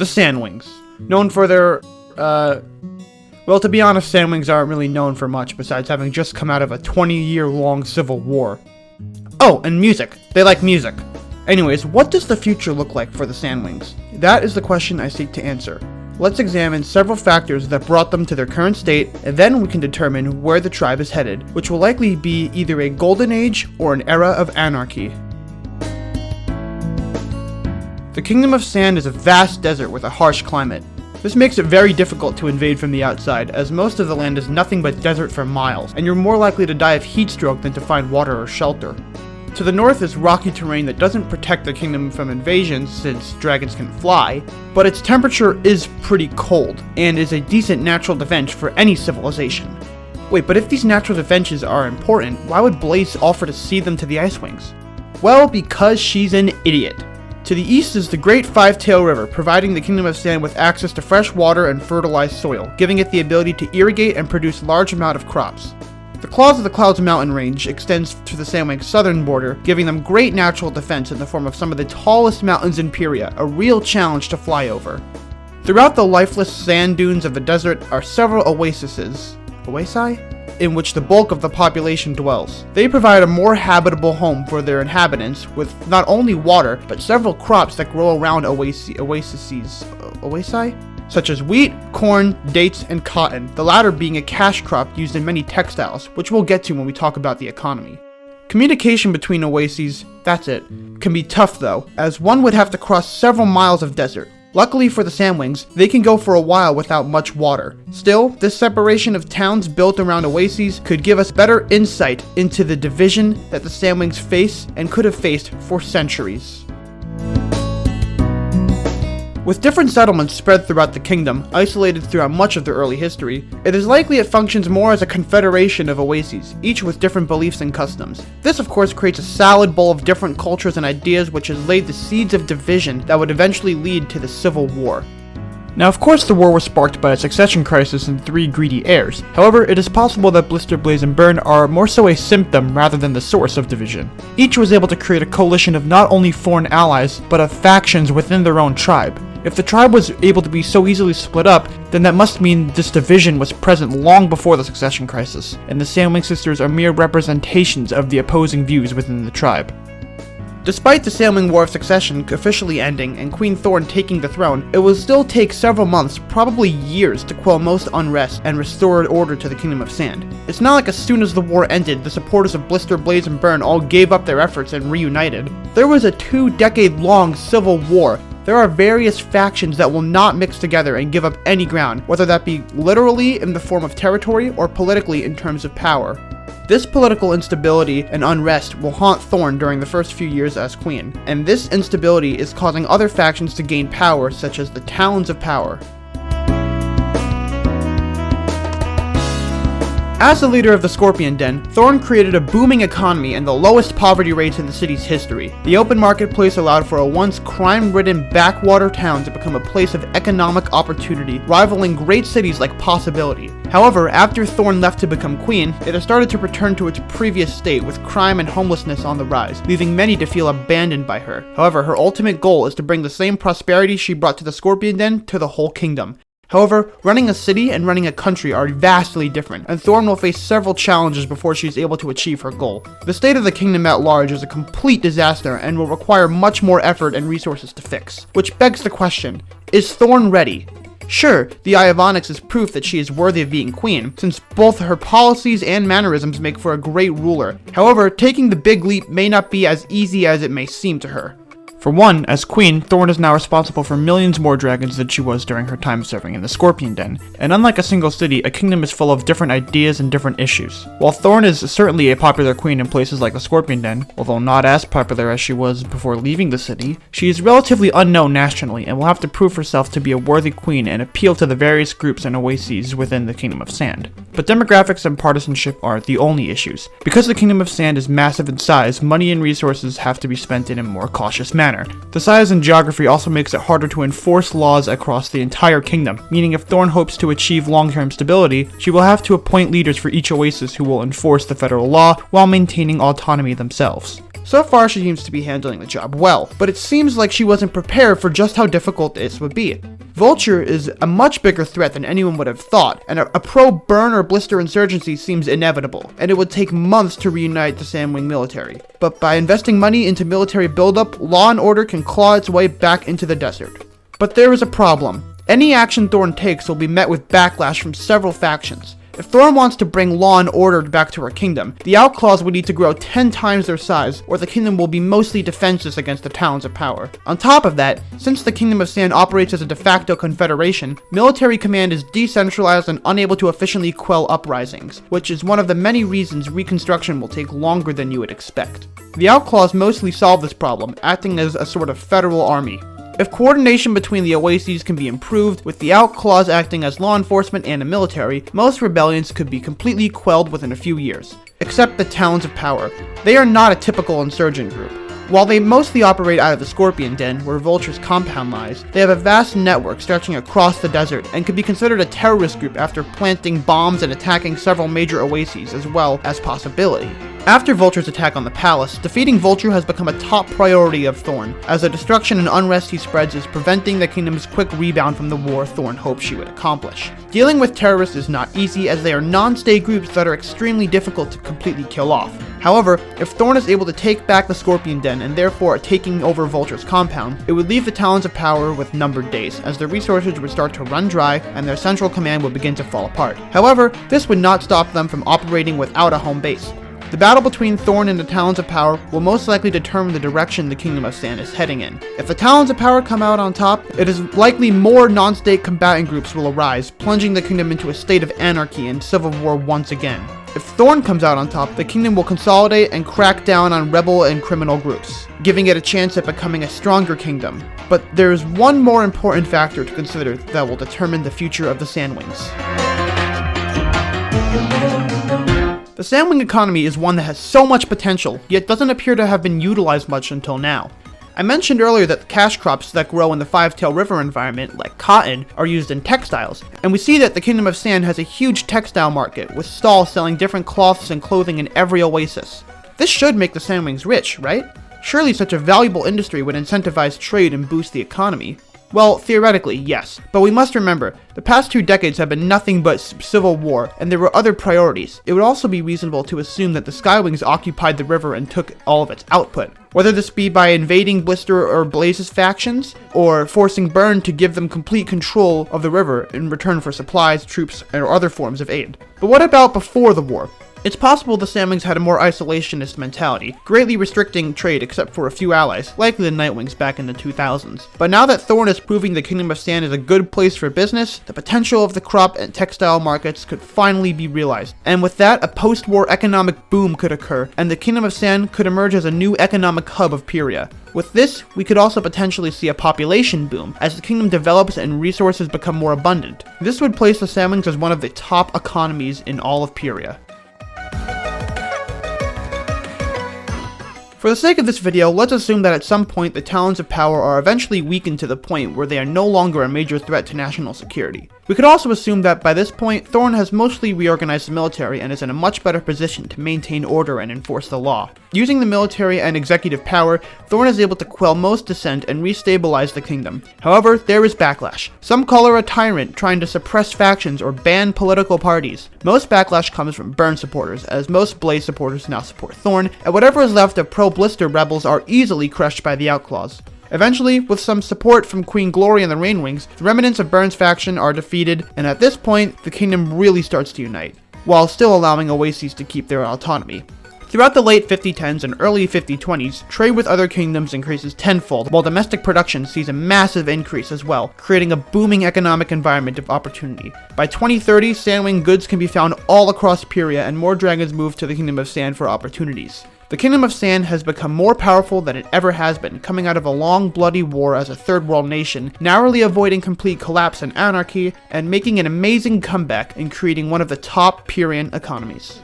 The SandWings, known for their, well, to be honest, SandWings aren't really known for much besides having just come out of a 20-year-long civil war. Oh, and music. They like music. Anyways, what does the future look like for the SandWings? That is the question I seek to answer. Let's examine several factors that brought them to their current state, and then we can determine where the tribe is headed, which will likely be either a golden age or an era of anarchy. The Kingdom of Sand is a vast desert with a harsh climate. This makes it very difficult to invade from the outside, as most of the land is nothing but desert for miles, and you're more likely to die of heat stroke than to find water or shelter. To the north is rocky terrain that doesn't protect the kingdom from invasion since dragons can fly, but its temperature is pretty cold, and is a decent natural defense for any civilization. Wait, but if these natural defenses are important, why would Blaze offer to cede them to the Icewings? Well, because she's an idiot. To the east is the Great Five-Tail River, providing the Kingdom of Sand with access to fresh water and fertilized soil, giving it the ability to irrigate and produce large amount of crops. The Claws of the Clouds mountain range extends to the SandWings' southern border, giving them great natural defense in the form of some of the tallest mountains in Pyria, a real challenge to fly over. Throughout the lifeless sand dunes of the desert are several oases, in which the bulk of the population dwells. They provide a more habitable home for their inhabitants, with not only water, but several crops that grow around oases, such as wheat, corn, dates, and cotton, the latter being a cash crop used in many textiles, which we'll get to when we talk about the economy. Communication between oases, that's it, can be tough though, as one would have to cross several miles of desert. Luckily for the SandWings, they can go for a while without much water. Still, this separation of towns built around oases could give us better insight into the division that the SandWings face and could have faced for centuries. With different settlements spread throughout the kingdom, isolated throughout much of their early history, it is likely it functions more as a confederation of oases, each with different beliefs and customs. This of course creates a salad bowl of different cultures and ideas which has laid the seeds of division that would eventually lead to the Civil War. Now of course the war was sparked by a succession crisis and 3 greedy heirs. However, it is possible that Blister, Blaze, and Burn are more so a symptom rather than the source of division. Each was able to create a coalition of not only foreign allies, but of factions within their own tribe. If the tribe was able to be so easily split up, then that must mean this division was present long before the succession crisis, and the SandWing sisters are mere representations of the opposing views within the tribe. Despite the SandWing War of Succession officially ending and Queen Thorne taking the throne, it will still take several months, probably years, to quell most unrest and restore order to the Kingdom of Sand. It's not like as soon as the war ended, the supporters of Blister, Blaze, and Burn all gave up their efforts and reunited. There was a 2-decade-long civil war. There are various factions that will not mix together and give up any ground, whether that be literally in the form of territory or politically in terms of power. This political instability and unrest will haunt Thorne during the first few years as queen, and this instability is causing other factions to gain power, such as the Talons of Power. As the leader of the Scorpion Den, Thorne created a booming economy and the lowest poverty rates in the city's history. The open marketplace allowed for a once crime-ridden backwater town to become a place of economic opportunity, rivaling great cities like Possibility. However, after Thorne left to become queen, it has started to return to its previous state, with crime and homelessness on the rise, leaving many to feel abandoned by her. However, her ultimate goal is to bring the same prosperity she brought to the Scorpion Den to the whole kingdom. However, running a city and running a country are vastly different, and Thorne will face several challenges before she is able to achieve her goal. The state of the kingdom at large is a complete disaster and will require much more effort and resources to fix. Which begs the question, is Thorne ready? Sure, the Eye of Onyx is proof that she is worthy of being queen, since both her policies and mannerisms make for a great ruler. However, taking the big leap may not be as easy as it may seem to her. For one, as queen, Thorne is now responsible for millions more dragons than she was during her time serving in the Scorpion Den, and unlike a single city, a kingdom is full of different ideas and different issues. While Thorne is certainly a popular queen in places like the Scorpion Den, although not as popular as she was before leaving the city, she is relatively unknown nationally and will have to prove herself to be a worthy queen and appeal to the various groups and oases within the Kingdom of Sand. But demographics and partisanship aren't the only issues. Because the Kingdom of Sand is massive in size, money and resources have to be spent in a more cautious manner. manner. The size and geography also makes it harder to enforce laws across the entire kingdom, meaning if Thorne hopes to achieve long-term stability, she will have to appoint leaders for each oasis who will enforce the federal law while maintaining autonomy themselves. So far, she seems to be handling the job well, but it seems like she wasn't prepared for just how difficult this would be. Vulture is a much bigger threat than anyone would have thought, and a pro-burn or blister insurgency seems inevitable, and it would take months to reunite the SandWing military. But by investing money into military buildup, law and order can claw its way back into the desert. But there is a problem. Any action Thorne takes will be met with backlash from several factions. If Thorne wants to bring law and order back to her kingdom, the outlaws would need to grow 10 times their size, or the kingdom will be mostly defenseless against the talons of power. On top of that, since the Kingdom of Sand operates as a de facto confederation, military command is decentralized and unable to efficiently quell uprisings, which is one of the many reasons Reconstruction will take longer than you would expect. The outlaws mostly solve this problem, acting as a sort of federal army. If coordination between the oases can be improved, with the outlaws acting as law enforcement and a military, most rebellions could be completely quelled within a few years. Except the Talons of Power. They are not a typical insurgent group. While they mostly operate out of the Scorpion Den, where Vulture's compound lies, they have a vast network stretching across the desert and could be considered a terrorist group after planting bombs and attacking several major oases as well as possibility. After Vulture's attack on the palace, defeating Vulture has become a top priority of Thorne, as the destruction and unrest he spreads is preventing the kingdom's quick rebound from the war Thorne hoped she would accomplish. Dealing with terrorists is not easy, as they are non-state groups that are extremely difficult to completely kill off. However, if Thorne is able to take back the Scorpion Den and therefore taking over Vulture's compound, it would leave the Talons of Power with numbered days, as their resources would start to run dry and their central command would begin to fall apart. However, this would not stop them from operating without a home base. The battle between Thorne and the Talons of Power will most likely determine the direction the Kingdom of Sand is heading in. If the Talons of Power come out on top, it is likely more non-state combatant groups will arise, plunging the kingdom into a state of anarchy and civil war once again. If Thorne comes out on top, the kingdom will consolidate and crack down on rebel and criminal groups, giving it a chance at becoming a stronger kingdom. But there is one more important factor to consider that will determine the future of the SandWings. The SandWing economy is one that has so much potential, yet doesn't appear to have been utilized much until now. I mentioned earlier that the cash crops that grow in the Five-Tail River environment, like cotton, are used in textiles, and we see that the Kingdom of Sand has a huge textile market, with stalls selling different cloths and clothing in every oasis. This should make the SandWings rich, right? Surely such a valuable industry would incentivize trade and boost the economy. Well, theoretically, yes, but we must remember, the past 2 decades have been nothing but civil war, and there were other priorities. It would also be reasonable to assume that the Skywings occupied the river and took all of its output, whether this be by invading Blister or Blaze's factions, or forcing Burn to give them complete control of the river in return for supplies, troops, or other forms of aid. But what about before the war? It's possible the SandWings had a more isolationist mentality, greatly restricting trade except for a few allies, likely the Nightwings back in the 2000s. But now that Thorne is proving the Kingdom of Sand is a good place for business, the potential of the crop and textile markets could finally be realized. And with that, a post-war economic boom could occur, and the Kingdom of Sand could emerge as a new economic hub of Pyria. With this, we could also potentially see a population boom, as the kingdom develops and resources become more abundant. This would place the SandWings as one of the top economies in all of Pyria. For the sake of this video, let's assume that at some point the Talons of Power are eventually weakened to the point where they are no longer a major threat to national security. We could also assume that by this point, Thorne has mostly reorganized the military and is in a much better position to maintain order and enforce the law. Using the military and executive power, Thorne is able to quell most dissent and restabilize the kingdom. However, there is backlash. Some call her a tyrant trying to suppress factions or ban political parties. Most backlash comes from Burn supporters, as most Blaze supporters now support Thorne, and whatever is left of pro-Blister rebels are easily crushed by the outlaws. Eventually, with some support from Queen Glory and the Rainwings, the remnants of Burn's faction are defeated, and at this point, the kingdom really starts to unite, while still allowing oases to keep their autonomy. Throughout the late 5010s and early 5020s, trade with other kingdoms increases tenfold, while domestic production sees a massive increase as well, creating a booming economic environment of opportunity. By 2030, SandWing goods can be found all across Pyria, and more dragons move to the Kingdom of Sand for opportunities. The Kingdom of Sand has become more powerful than it ever has been, coming out of a long, bloody war as a third world nation, narrowly avoiding complete collapse and anarchy, and making an amazing comeback in creating one of the top Pyrian economies.